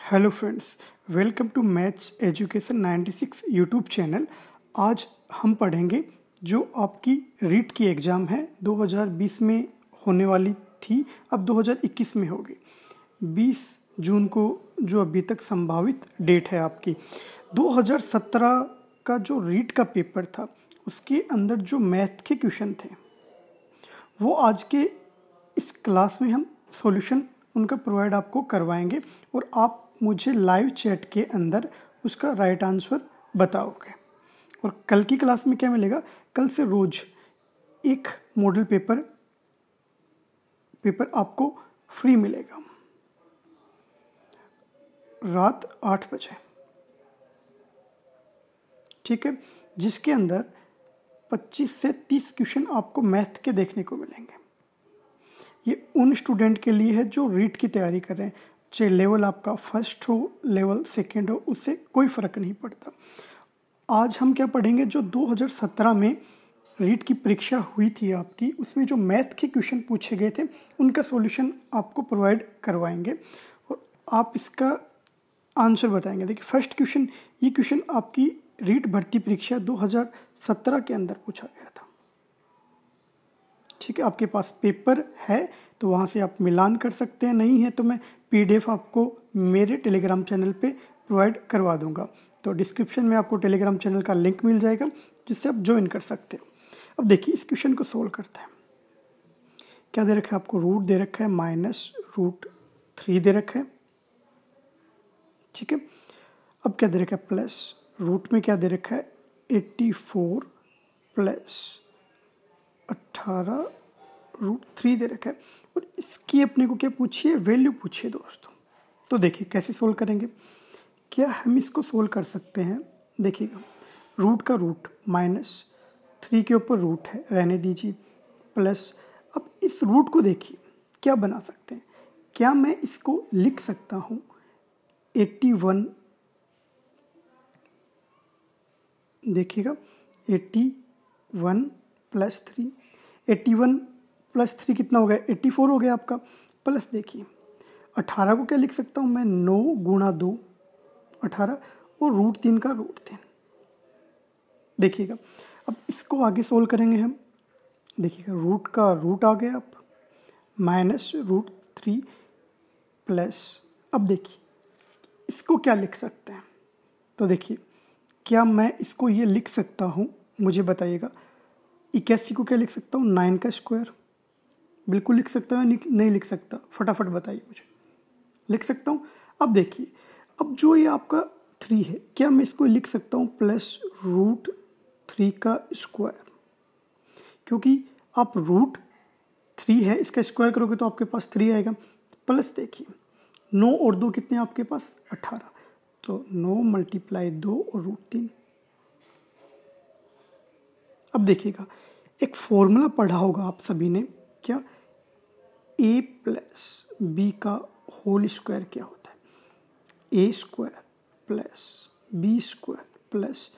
Hello friends, welcome to maths education 96 YouTube channel. आज हम पढ़ेंगे जो आपकी रीट की एग्ज़ाम है 2020 में होने वाली थी, अब 2021 में होगी। 20 जून को जो अभी तक संभावित डेट है आपकी। 2017 का जो रीट का पेपर था उसके अंदर जो मैथ के क्वेश्चन थे वो आज के इस क्लास में हम सॉल्यूशन उनका प्रोवाइड आपको करवाएंगे और आप मुझे लाइव चैट के अंदर उसका राइट आंसर बताओगे। और कल की क्लास में क्या मिलेगा, कल से रोज एक मॉडल पेपर आपको फ्री मिलेगा रात 8 बजे, ठीक है, जिसके अंदर 25 से 30 क्वेश्चन आपको मैथ के देखने को मिलेंगे। ये उन स्टूडेंट के लिए है जो रीट की तैयारी कर रहे हैं, चाहे लेवल आपका फर्स्ट हो लेवल सेकंड हो, उससे कोई फ़र्क नहीं पड़ता। आज हम क्या पढ़ेंगे, जो 2017 में रीट की परीक्षा हुई थी आपकी, उसमें जो मैथ के क्वेश्चन पूछे गए थे उनका सॉल्यूशन आपको प्रोवाइड करवाएंगे और आप इसका आंसर बताएंगे। देखिए फर्स्ट क्वेश्चन, ये क्वेश्चन आपकी रीट भर्ती परीक्षा 2017 के अंदर पूछा गया था, ठीक है। आपके पास पेपर है तो वहाँ से आप मिलान कर सकते हैं, नहीं है तो मैं PDF आपको मेरे टेलीग्राम चैनल पे प्रोवाइड करवा दूंगा। तो डिस्क्रिप्शन में आपको टेलीग्राम चैनल का लिंक मिल जाएगा जिससे आप ज्वाइन कर सकते हो। अब देखिए इस क्वेश्चन को सोल्व करते हैं। क्या दे रखा है आपको, रूट दे रखा है -√3 दे रखा है, ठीक है। अब क्या दे रखा है, प्लस रूट में क्या दे रखा है 84 प्लस 18√3 दे रखा है। और इसकी अपने को क्या पूछिए, वैल्यू पूछिए दोस्तों। तो देखिए कैसे सोल्व करेंगे, क्या हम इसको सोल्व कर सकते हैं। देखिएगा रूट का रूट -3 के ऊपर रूट है, रहने दीजिए, प्लस अब इस रूट को देखिए क्या बना सकते हैं। क्या मैं इसको लिख सकता हूँ 81, देखिएगा 81 + 3, 81 + 3 कितना हो गया, 84 हो गया आपका। प्लस देखिए 18 को क्या लिख सकता हूँ मैं, 9 × 2 18 और √3 का √3। देखिएगा अब इसको आगे सोल्व करेंगे हम। देखिएगा रूट का रूट आ गया आप, -√3 प्लस, अब देखिए इसको क्या लिख सकते हैं। तो देखिए क्या मैं इसको ये लिख सकता हूँ, मुझे बताइएगा। 81 को क्या लिख सकता हूँ, 9 का स्क्वायर। बिल्कुल लिख सकता हूँ, नहीं लिख सकता, फटाफट बताइए मुझे। लिख सकता हूँ। अब देखिए अब जो ये आपका 3 है, क्या मैं इसको लिख सकता हूँ +√3 का स्क्वायर, क्योंकि आप √3 है इसका स्क्वायर करोगे तो आपके पास 3 आएगा। प्लस देखिए 9 और 2 कितने आपके पास, 18, तो 9 × 2 और √3। अब देखिएगा एक फॉर्मूला पढ़ा होगा आप सभी ने, क्या a + b का होल स्क्वायर क्या होता है, a² + b² +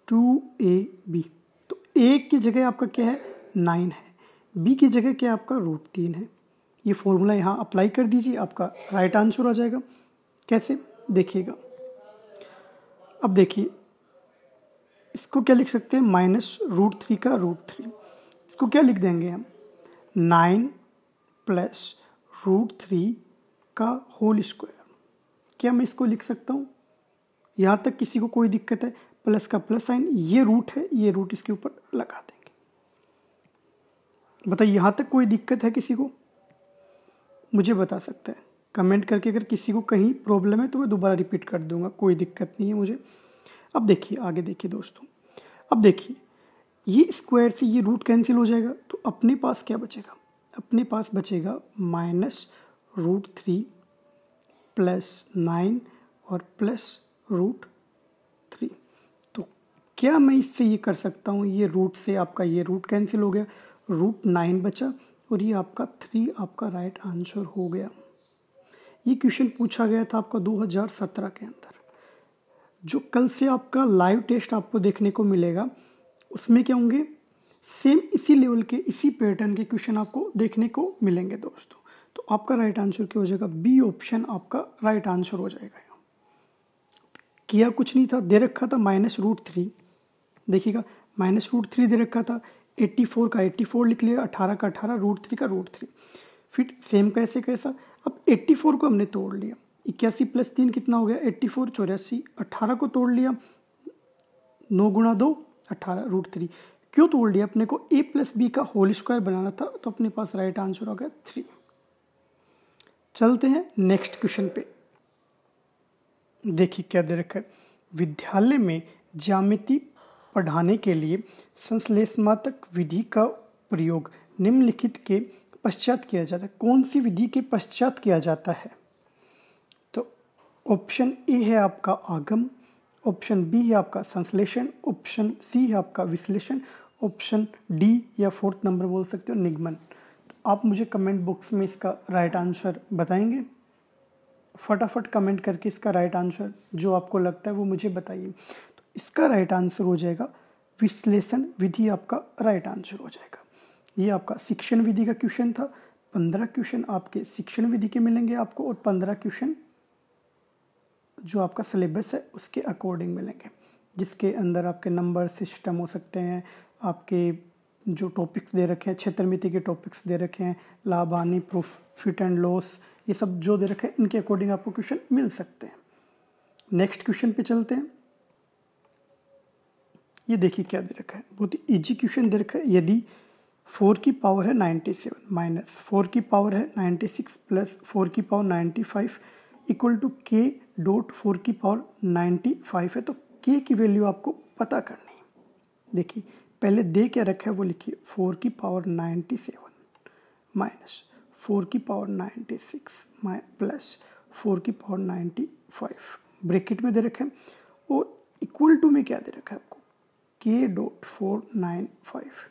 2ab। तो a की जगह आपका क्या है 9 है, b की जगह क्या है आपका √3 है। ये फॉर्मूला यहाँ अप्लाई कर दीजिए, आपका राइट आंसर आ जाएगा। कैसे, देखिएगा अब देखिए इसको क्या लिख सकते हैं, -√3 का √3। इसको क्या लिख देंगे हम, 9 + √3 का होल स्क्वायर। क्या मैं इसको लिख सकता हूँ, यहाँ तक किसी को कोई दिक्कत है। प्लस का प्लस साइन, ये रूट है, ये रूट इसके ऊपर लगा देंगे। बताइए यहाँ तक कोई दिक्कत है किसी को, मुझे बता सकता है कमेंट करके। अगर किसी को कहीं प्रॉब्लम है तो मैं दोबारा रिपीट कर दूंगा, कोई दिक्कत नहीं है मुझे। अब देखिए आगे देखिए दोस्तों, अब देखिए ये स्क्वायर से ये रूट कैंसिल हो जाएगा, तो अपने पास क्या बचेगा, अपने पास बचेगा -√3 + 9 और +√3। तो क्या मैं इससे ये कर सकता हूँ, ये रूट से आपका ये रूट कैंसिल हो गया, √9 बचा और ये आपका 3 आपका राइट आंसर हो गया। ये क्वेश्चन पूछा गया था आपका 2017 के अंदर। जो कल से आपका लाइव टेस्ट आपको देखने को मिलेगा उसमें क्या होंगे, सेम इसी लेवल के इसी पैटर्न के क्वेश्चन आपको देखने को मिलेंगे दोस्तों। तो आपका राइट आंसर क्या हो जाएगा, बी ऑप्शन आपका राइट आंसर हो जाएगा। किया कुछ नहीं था, दे रखा था -√3, देखिएगा -√3 दे रखा था, 84 का 84 लिख लिया, 18 का 18, √3 का √3। फिर सेम कैसे कैसा, अब 84 को हमने तोड़ लिया, 81 + 3 कितना हो गया 84, 84, 18 को तोड़ लिया, 9 × 2 18, √3। क्यों तोड़ लिया, अपने को a + b का होल स्क्वायर बनाना था, तो अपने पास राइट आंसर हो गया 3। चलते हैं नेक्स्ट क्वेश्चन पे। देखिए क्या दे रखा है, विद्यालय में ज्यामिति पढ़ाने के लिए संश्लेषणात्मक विधि का प्रयोग निम्नलिखित के पश्चात किया जाता है। कौन सी विधि के पश्चात किया जाता है? तो ऑप्शन ए है आपका आगम, ऑप्शन बी है आपका संश्लेषण, ऑप्शन सी है आपका विश्लेषण, ऑप्शन डी या 4th नंबर बोल सकते हो निगमन। तो आप मुझे कमेंट बॉक्स में इसका राइट आंसर बताएंगे। फटाफट कमेंट करके इसका राइट आंसर जो आपको लगता है वो मुझे बताइए। तो इसका राइट आंसर हो जाएगा विश्लेषण विधि, आपका राइट आंसर हो जाएगा। ये आपका शिक्षण विधि का क्वेश्चन था। 15 क्वेश्चन आपके शिक्षण विधि के मिलेंगे आपको, और 15 क्वेश्चन जो आपका सिलेबस है उसके अकॉर्डिंग मिलेंगे, जिसके अंदर आपके नंबर सिस्टम हो सकते हैं, आपके जो टॉपिक्स दे रखे हैं, क्षेत्रमिति के टॉपिक्स दे रखे हैं, लाभ हानि, प्रॉफिट एंड लॉस, ये सब जो दे रखे हैं इनके अकॉर्डिंग आपको क्वेश्चन मिल सकते हैं। नेक्स्ट क्वेश्चन पे चलते हैं। ये देखिए क्या दे रखा है, बहुत ही ईजी क्वेश्चन दे रखा है। यदि 4 की पावर है 97 माइनस 4 की पावर है 96 प्लस 4 की power 95 equal to k dot 4 की पावर 95 है, तो k की वैल्यू आपको पता करनी है। देखिए पहले दे क्या रखा है वो लिखिए, 4 की पावर 97 माइनस 4 की पावर 96 प्लस 4 की पावर 95 ब्रैकेट में दे रखा है, और इक्वल टू में क्या दे रखा है आपको, k डॉट 495।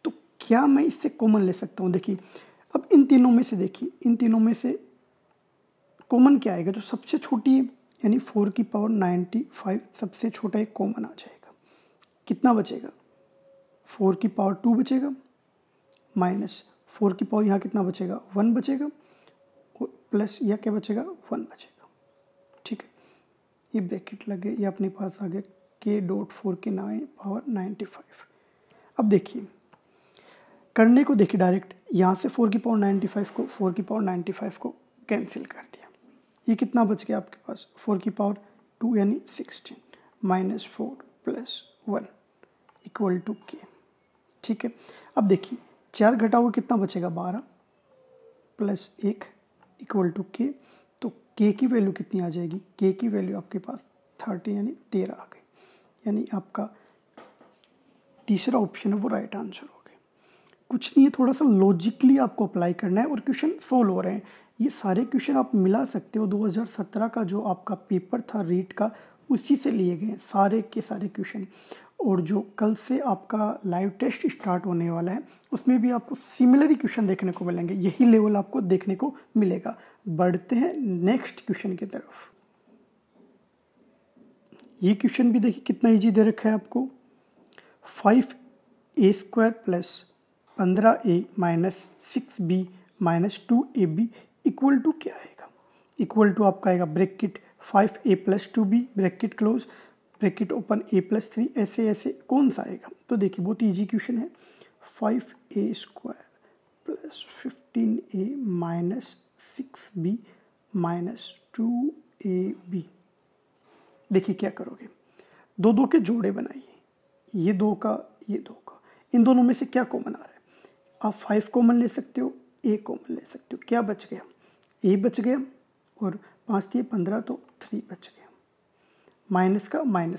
तो क्या मैं इससे कॉमन ले सकता हूँ? देखिए अब इन तीनों में से, देखिए इन तीनों में से कॉमन क्या आएगा, जो सबसे छोटी है, यानी 4 की पावर 95 सबसे छोटा एक कॉमन आ जाएगा। कितना बचेगा, 4 की पावर 2 बचेगा, माइनस 4 की पावर यहाँ कितना बचेगा 1 बचेगा, और प्लस यह क्या बचेगा 1 बचेगा। ठीक है, ये ब्रैकेट लगे, ये अपने पास आ गया k डॉट 4 की पावर 95। अब देखिए करने को, देखिए डायरेक्ट यहाँ से 4 की पावर 95 को 4 की पावर 95 को कैंसिल कर दिया। ये कितना बच गया आपके पास, 4 की पावर 2 यानी 16 minus 4 plus 1 equal to k। ठीक है, अब देखिए 4 घटाओगे कितना बचेगा 12 प्लस 1 इक्वल टू k। तो k की वैल्यू कितनी आ जाएगी, k की वैल्यू आपके पास 30 यानी 13 आ गई, यानी आपका तीसरा ऑप्शन है वो राइट आंसर हो गया। कुछ नहीं है, थोड़ा सा लॉजिकली आपको अप्लाई करना है और क्वेश्चन सोल्व हो रहे हैं। ये सारे क्वेश्चन आप मिला सकते हो, 2017 का जो आपका पेपर था रीट का उसी से लिए गए सारे के सारे क्वेश्चन। और जो कल से आपका लाइव टेस्ट स्टार्ट होने वाला है उसमें भी आपको सिमिलर ही क्वेश्चन देखने को मिलेंगे, यही लेवल आपको देखने को मिलेगा। बढ़ते हैं नेक्स्ट क्वेश्चन की तरफ। ये क्वेश्चन भी देखिए कितना इजी दे रखा है आपको, 5a² plus 15a minus 6b minus 2ab equal to क्या आएगा, इक्वल टू आपका आएगा bracket 5a plus 2b bracket close bracket open a plus 3, ऐसे ऐसे कौन सा आएगा। तो देखिए बहुत इजी क्वेश्चन है, 5a² plus 15a minus 6b minus 2ab। देखिए क्या करोगे, दो दो के जोड़े बनाइए, ये दो का ये दो का, इन दोनों में से क्या कॉमन आ रहा है। आप 5 कॉमन ले सकते हो, a कॉमन ले सकते हो, क्या बच गया a बच गया, और 5 दिए 15 तो 3 बच गया, माइनस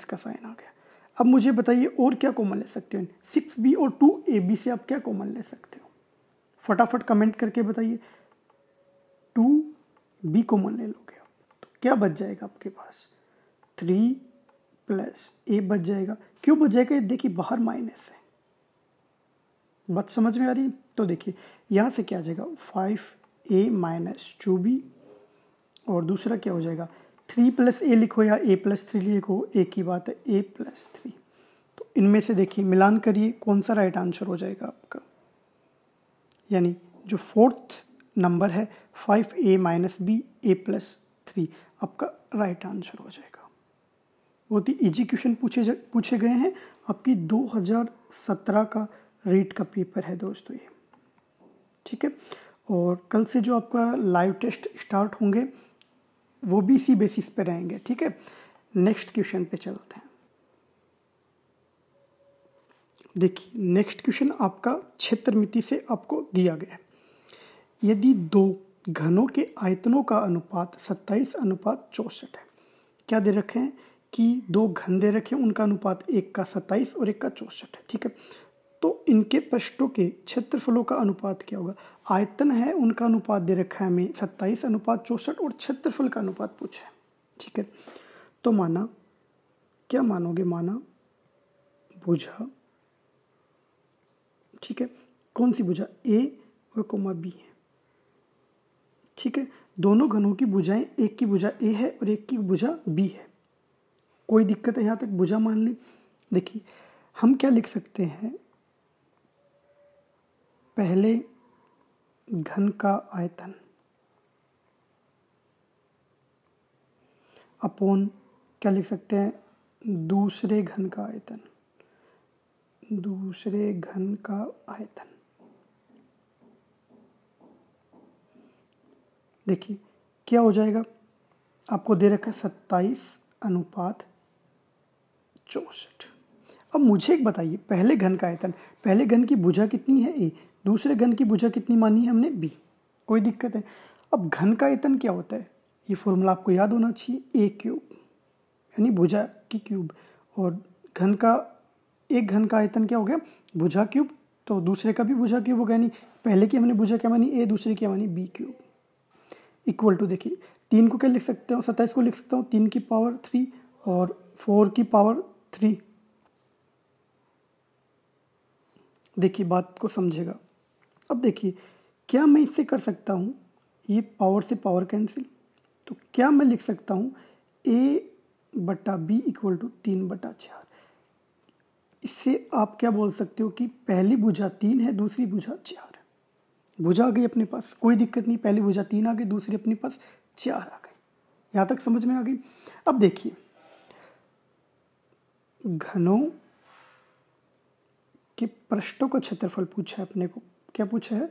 का साइन आ गया। अब मुझे बताइए और क्या कॉमन ले सकते हो, 6b और 2ab से आप क्या कॉमन ले सकते हो, फटाफट कमेंट करके बताइए। 2b कॉमन ले लोगे आप तो क्या बच जाएगा आपके पास, 3 प्लस a बच जाएगा। क्यों बच जाएगा, देखिए बाहर माइनस है, बात समझ में आ रही है। तो देखिए यहाँ से क्या आ जाएगा 5a माइनस 2b, और दूसरा क्या हो जाएगा 3 प्लस a लिखो या a प्लस 3 लिखो, एक ही बात है, a प्लस 3। तो इनमें से देखिए मिलान करिए कौन सा राइट आंसर हो जाएगा आपका, यानी जो 4th नंबर है 5a minus b a plus 3 आपका राइट आंसर हो जाएगा। बहुत ही इजी क्वेश्चन पूछे गए हैं। आपकी 2017 का रीट का पेपर है दोस्तों ये, ठीक है। और कल से जो आपका लाइव टेस्ट स्टार्ट होंगे वो भी इसी बेसिस पे रहेंगे, ठीक है। नेक्स्ट क्वेश्चन पे चलते हैं। देखिए नेक्स्ट क्वेश्चन आपका क्षेत्रमिति से आपको दिया गया है। यदि दो घनों के आयतनों का अनुपात 27:64 है। क्या दे रखे हैं कि दो घन दे रखे हैं, उनका अनुपात एक का 27 और एक का 64 है, ठीक है। तो इनके पृष्ठों के क्षेत्रफलों का अनुपात क्या होगा। आयतन है उनका अनुपात दे रखा है हमें 27:64 और क्षेत्रफल का अनुपात पूछा है, ठीक है। तो माना, क्या मानोगे, माना भुजा, ठीक है। कौन सी भुजा, ए और कोमा बी है, ठीक है। दोनों घनों की भुजाएं, एक की भुजा ए है और एक की भुजा बी है। कोई दिक्कत है यहाँ तक, भुजा मान ली। देखिए हम क्या लिख सकते हैं, पहले घन का आयतन अपॉन क्या लिख सकते हैं, दूसरे घन का आयतन, दूसरे घन का आयतन। देखिए क्या हो जाएगा, आपको दे रखा है 27:64। अब मुझे एक बताइए, पहले घन का आयतन, पहले घन की भुजा कितनी है ए, दूसरे घन की भुजा कितनी मानी है हमने बी। कोई दिक्कत है। अब घन का आयतन क्या होता है, ये फॉर्मूला आपको याद होना चाहिए, ए क्यूब यानी भुजा की क्यूब, और घन का, एक घन का आयतन क्या हो गया, भुजा क्यूब, तो दूसरे का भी भुजा क्यूब हो गया। यानी पहले की हमने भुजा क्या मानी ए, दूसरे की मानी बी क्यूब, इक्वल टू, देखिए 3 को क्या लिख सकते हो, 27 को लिख सकता हूँ 3 की पावर 3 और 4 की पावर 3। देखिए बात को समझेगा। अब देखिए क्या मैं इससे कर सकता हूँ, ये पावर से पावर कैंसिल, तो क्या मैं लिख सकता हूँ ए बटा बी इक्वल टू 3/4। इससे आप क्या बोल सकते हो कि पहली भुजा 3 है, दूसरी भुजा 4 है। भुजा आ गई अपने पास, कोई दिक्कत नहीं, पहली भुजा 3 आ गई, दूसरी अपने पास 4 आ गई। यहाँ तक समझ में आ गई। अब देखिए घनों के पृष्ठों का क्षेत्रफल पूछा है अपने को, क्या पूछा है,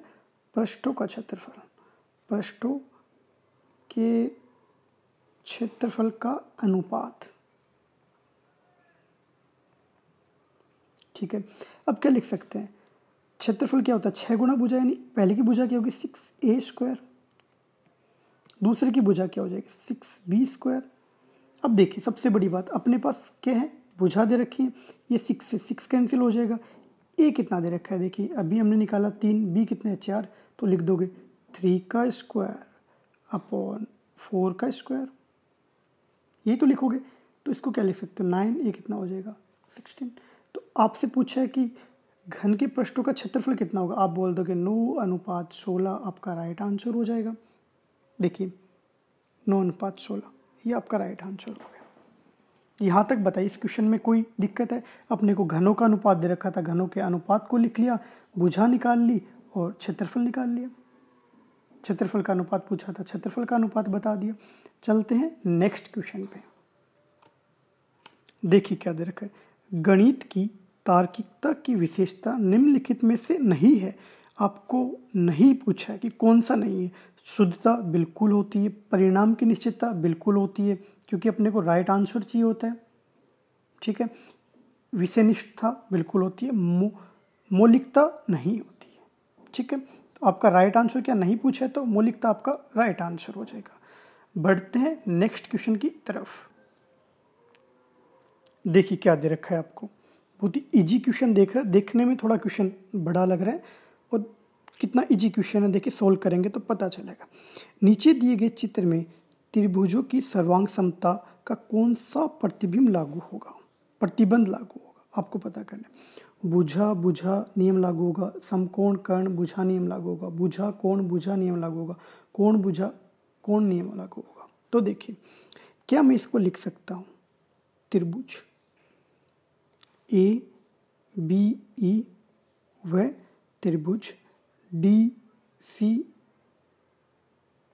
पृष्ठों का क्षेत्रफल, पृष्ठों के क्षेत्रफल का अनुपात, ठीक है। अब क्या लिख सकते हैं, क्षेत्रफल क्या होता है, 6 गुना भुजा, यानी पहले की भुजा क्या होगी 6a², दूसरे की भुजा क्या हो जाएगी 6b²। अब देखिए सबसे बड़ी बात, अपने पास क्या है, भुजा दे रखी है, ये 6 से 6 कैंसिल हो जाएगा। ए कितना दे रखा है, देखिए अभी हमने निकाला 3, बी कितने हैं 4, तो लिख दोगे 3² अपॉन 4², यही तो लिखोगे। तो इसको क्या लिख सकते हो 9, ये कितना हो जाएगा 16। तो आपसे पूछा है कि घन के पृष्ठों का क्षेत्रफल कितना होगा, आप बोल दोगे 9:16, आपका राइट आंसर हो जाएगा। देखिए 9:16, ये आपका राइट आंसर हो गया। यहाँ तक बताइए इस क्वेश्चन में कोई दिक्कत है, अपने को घनों का अनुपात दे रखा था, घनों के अनुपात को लिख लिया, भुजा निकाल ली और क्षेत्रफल निकाल लिया। क्षेत्रफल का अनुपात पूछा था, क्षेत्रफल का अनुपात बता दिया। चलते हैं नेक्स्ट क्वेश्चन पे। देखिए क्या दे रखा है, गणित की तार्किकता की विशेषता निम्नलिखित में से नहीं है। आपको नहीं पूछा है कि कौन सा नहीं है। शुद्धता बिल्कुल होती है, परिणाम की निश्चितता बिल्कुल होती है, क्योंकि अपने को राइट आंसर चाहिए होता है, ठीक है। विषयनिष्ठता बिल्कुल होती है, मौलिकता नहीं होती है, ठीक है। तो आपका राइट आंसर क्या नहीं पूछा है, तो मौलिकता आपका राइट आंसर हो जाएगा। बढ़ते हैं नेक्स्ट क्वेश्चन की तरफ। देखिए क्या दे रखा है आपको, बहुत ही इजी क्वेश्चन देख रहा है, देखने में थोड़ा क्वेश्चन बड़ा लग रहा है और कितना इजी क्वेश्चन है, देखिए सोल्व करेंगे तो पता चलेगा। नीचे दिए गए चित्र में त्रिभुजों की सर्वांग समता का कौन सा प्रतिबिंब लागू होगा, प्रतिबंध लागू होगा, आपको पता करना है। भुजा भुजा नियम लागू होगा, समकोण कर्ण भुजा नियम लागू होगा, भुजा कोण भुजा नियम लागू होगा, कोण भुजा कोण नियम लागू होगा। तो देखिए क्या मैं इसको लिख सकता हूँ, त्रिभुज ए बी ई व त्रिभुज डी सी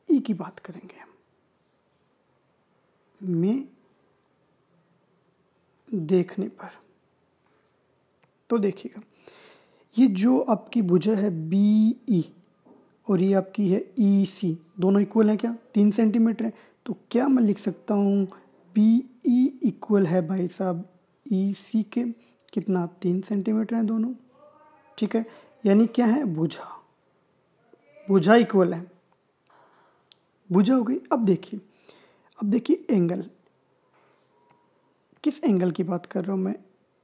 ई की बात करेंगे हम, में देखने पर। तो देखिएगा, ये जो आपकी भुजा है BE और ये आपकी है EC, दोनों इक्वल हैं क्या? 3 सेंटीमीटर है। तो क्या मैं लिख सकता हूँ BE इक्वल है भाई साहब EC के, कितना? 3 सेंटीमीटर है दोनों, ठीक है। यानी क्या है? भुजा, भुजा इक्वल है, भुजा हो गई। अब देखिए एंगल, किस एंगल की बात कर रहा हूँ मैं?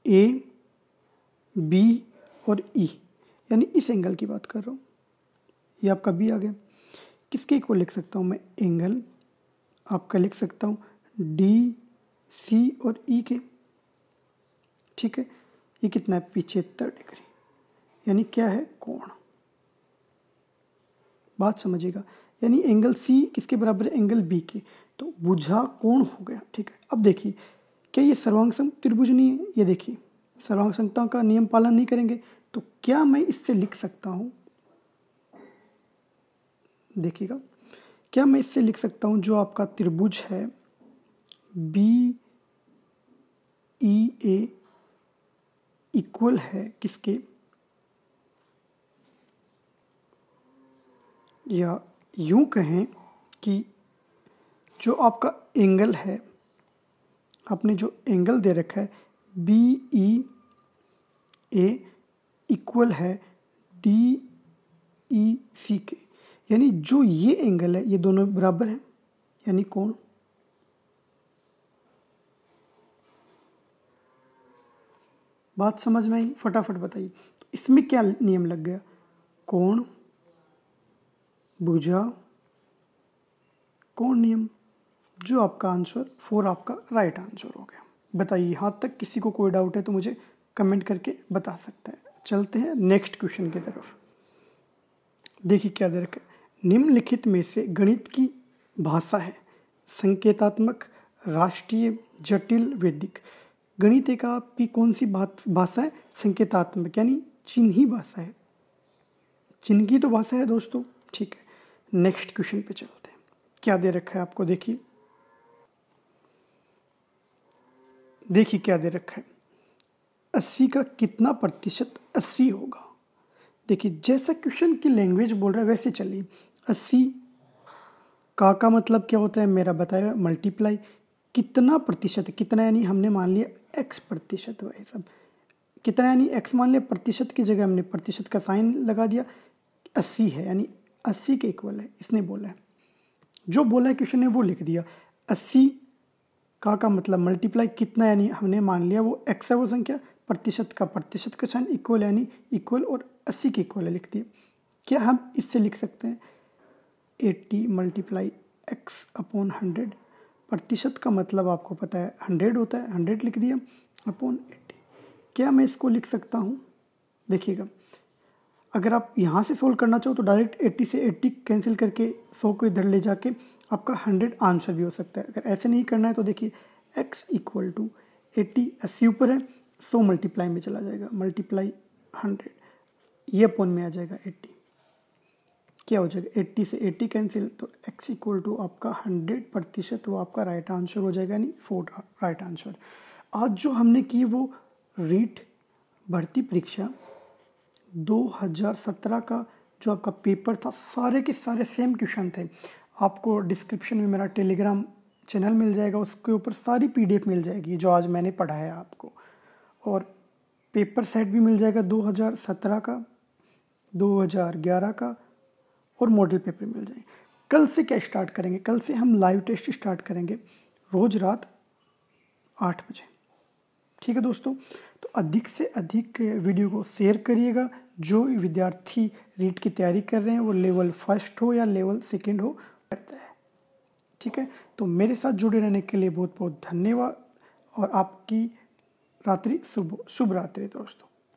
A, B और E, यानी इस एंगल की बात कर रहा हूँ। ये आपका B आ गया। किसके इक्वल लिख सकता हूँ मैं? एंगल आपका लिख सकता हूँ DC और E के, ठीक है। ये कितना है? 75 डिग्री, यानी क्या है? कोण। बात समझिएगा, यानी एंगल C किसके बराबर है? एंगल B के। तो भुजा कोण हो गया, ठीक है। अब देखिए, क्या ये सर्वांग त्रिभुज नहीं है? ये देखिए, सर्वांग संगता का नियम पालन नहीं करेंगे। तो क्या मैं इससे लिख सकता हूँ? देखिएगा, क्या मैं इससे लिख सकता हूँ जो आपका त्रिभुज है BEA इक्वल है किसके? या यूं कहें कि जो आपका एंगल है, आपने जो एंगल दे रखा है BEA इक्वल है DEC के, यानी जो ये एंगल है ये दोनों बराबर हैं, यानी कोण। बात समझ में आई? फटाफट बताइए। तो इसमें क्या नियम लग गया? कोण, भुजा, कोण नियम। जो आपका आंसर 4 आपका राइट आंसर हो गया। बताइए, यहाँ तक किसी को कोई डाउट है तो मुझे कमेंट करके बता सकता है। चलते हैं नेक्स्ट क्वेश्चन की तरफ। देखिए क्या दे रखा है, निम्नलिखित में से गणित की भाषा है संकेतात्मक, राष्ट्रीय, जटिल, वैदिक। गणित एक आपकी कौन सी भाषा है? संकेतात्मक, यानी चिन्ही भाषा है। चिन्ह की तो भाषा है दोस्तों, ठीक है। नेक्स्ट क्वेश्चन पे चलते हैं। क्या दे रखा है आपको? देखिए क्या दे रखा है, 80 का कितना प्रतिशत 80 होगा? देखिए, जैसा क्वेश्चन की लैंग्वेज बोल रहा है वैसे चलिए। 80 का मतलब क्या होता है? मेरा बताया मल्टीप्लाई कितना प्रतिशत, कितना यानी हमने मान लिया x प्रतिशत, भाई साहब कितना यानी x मान लिया, प्रतिशत की जगह हमने प्रतिशत का साइन लगा दिया। 80 है यानी 80 के इक्वल है, इसने बोला है। जो बोला है क्वेश्चन ने वो लिख दिया। 80 का मतलब मल्टीप्लाई कितना, यानी हमने मान लिया वो x है वो संख्या, प्रतिशत का साइन इक्वल, यानी इक्वल और 80 के इक्वल है, लिख दिया। क्या हम इससे लिख सकते हैं 80 मल्टीप्लाई x अपॉन 100, प्रतिशत का मतलब आपको पता है 100 होता है, 100 लिख दिया अपॉन 80। क्या मैं इसको लिख सकता हूँ? देखिएगा, अगर आप यहाँ से सोल्व करना चाहो तो डायरेक्ट 80 से 80 कैंसिल करके 100 को इधर ले जाके आपका 100 आंसर भी हो सकता है। अगर ऐसे नहीं करना है तो देखिए x इक्वल टू 80, 80 ऊपर है, 100 मल्टीप्लाई में चला जाएगा, मल्टीप्लाई 100, ये अपॉन में आ जाएगा 80। क्या हो जाएगा? 80 से 80 कैंसिल, तो x इक्वल टू आपका 100%, वो आपका राइट आंसर हो जाएगा, यानी 4 राइट आंसर। आज जो हमने की वो रीट भर्ती परीक्षा 2017 का जो आपका पेपर था, सारे के सारे सेम क्वेश्चन थे। आपको डिस्क्रिप्शन में मेरा टेलीग्राम चैनल मिल जाएगा, उसके ऊपर सारी PDF मिल जाएगी जो आज मैंने पढ़ाया आपको, और पेपर सेट भी मिल जाएगा 2017 का, 2011 का, और मॉडल पेपर मिल जाएंगे। कल से क्या स्टार्ट करेंगे? कल से हम लाइव टेस्ट स्टार्ट करेंगे रोज़ रात 8 बजे, ठीक है दोस्तों। तो अधिक से अधिक वीडियो को शेयर करिएगा। जो विद्यार्थी रीट की तैयारी कर रहे हैं वो लेवल 1 हो या लेवल 2 हो, करता है, ठीक है। तो मेरे साथ जुड़े रहने के लिए बहुत बहुत धन्यवाद, और आपकी रात्रि शुभ रात्रि दोस्तों।